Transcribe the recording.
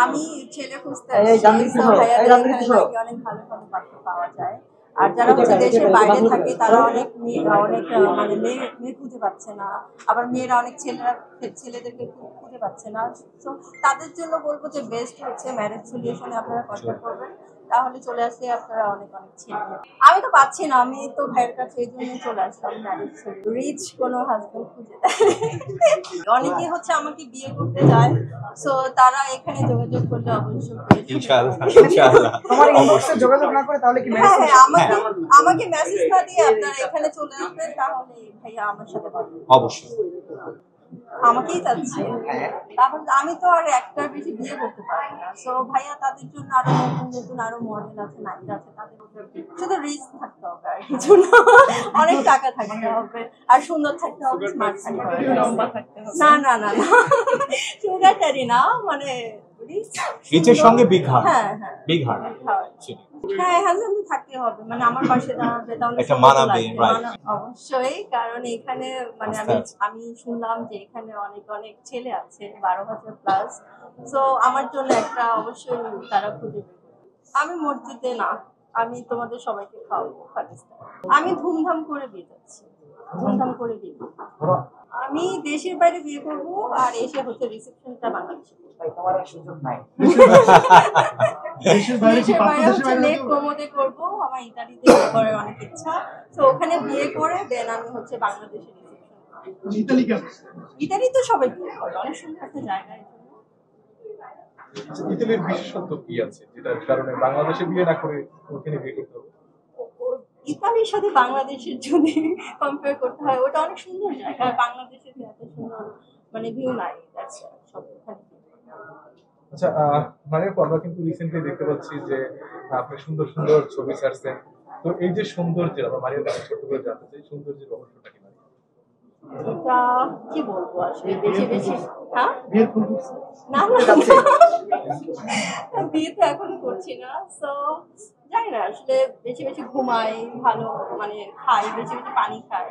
আমি ছেলে খুঁজতে আসছি, ভাইয়াদের এখানে নাকি অনেক ভালো ভালো পাত্র পাওয়া যায়। আর যারা হচ্ছে দেশের বাইরে থাকে তারা অনেক মানে মেয়ে খুঁজে পাচ্ছে না, আবার মেয়েরা অনেক ছেলেদেরকে খুঁজে পাচ্ছে না। তো তাদের জন্য বলবো যে বেস্ট হচ্ছে ম্যারেজ সলিউশনে আপনারা কন্ট্যাক্ট করবেন, তাহলে চলে আসে আপনারা অনেক অনেক ছেলে। আমি তো পাচ্ছি না, আমি তো ভাইয়ের কাছে এই জন্য চলে আসলাম ম্যারেজ রিচ কোনো হাজবেন্ড খুঁজে দেয়। অনেকে হচ্ছে আমাকে বিয়ে করতে যায়, সো তারা এখানে যোগাযোগ করলে অবশ্যই ইনশাআল্লাহ ইনশাআল্লাহ তোমার ইনবক্সে যোগাযোগ না করে তাহলে কি মেসেজ? হ্যাঁ, আমাকে মেসেজ না দিয়ে আপনারা এখানে চলে আসবেন, তাহলে ভাইয়া আমার সাথে পাবেন অবশ্যই। আমাকেই চাচ্ছে, তাহলে আমি তো আর একটার বেশি বিয়ে করতে পারি না। সো ভাইয়া তাদের জন্য আরো নতুন নতুন আরো মডেল আছে, নায়িকা আছে, তাদের শুধু রিচ থাকতে হবে আর কিছু না, অনেক টাকা থাকতে হবে আর সুন্দর থাকতে হবে, স্মার্ট থাকতে হবে, লম্বা থাকতে হবে। না না না না, সুগার ড্যাডি না, মানে রিচের সঙ্গে বিগ হার্ট। হ্যাঁ হ্যাঁ, বিগ হার্ট হ্যাঁ হাজবেন্ড থাকতে হবে, মানে আমার পাশে দাঁড়াবে, তাহলে একটা মানাবে, রাইট? অবশ্যই, কারণ এখানে মানে আমি শুনলাম যে এখানে অনেক অনেক ছেলে আছে, 12,000 প্লাস। সো আমার জন্য একটা অবশ্যই তারা খুঁজে বের করবে। আমি মসজিদে না, আমি তোমাদের সবাইকে খাওয়াবো পাকিস্তান। আমি ধুমধাম করে বিয়ে যাচ্ছি, ধুমধাম করে বিয়ে করবো। আমি দেশের বাইরে বিয়ে করবো আর এসে হচ্ছে রিসেপশনটা বাংলাদেশে। তোমার সুযোগ নাই। দেশের বাইরে হচ্ছে লেক কোমোদে করবো, আমার ইতালিতে করার অনেক ইচ্ছা। তো ওখানে বিয়ে করে দেন আমি হচ্ছে বাংলাদেশে রিসেপশন। ইতালি তো সবাই বিয়ে করে, অনেক সুন্দর একটা জায়গা। ইতালির বিশেষত্ব কি আছে যেটার কারণে বাংলাদেশে বিয়ে না করে ওখানে বিয়ে করতে হবে? ইতালির সাথে বাংলাদেশের যদি কম্পেয়ার করতে হয়, ওটা অনেক সুন্দর জায়গা, বাংলাদেশে এত সুন্দর মানে ভিউ নাই। আচ্ছা, মানে আমরা কিন্তু রিসেন্টলি দেখতে পাচ্ছি যে আপনি সুন্দর সুন্দর ছবি ছাড়ছেন, তো এই যে সৌন্দর্য, আমরা মারিয়ার কাছে ছোট করে জানতে চাই সৌন্দর্যের রহস্যটা কি? এটা কি বলবো আসলে, বেশি বেশি হ্যাঁ না না, বিয়ে তো এখনো করছি না, সো জানি না আসলে, বেশি বেশি ঘুমাই, ভালো মানে খাই, বেশি বেশি পানি খাই।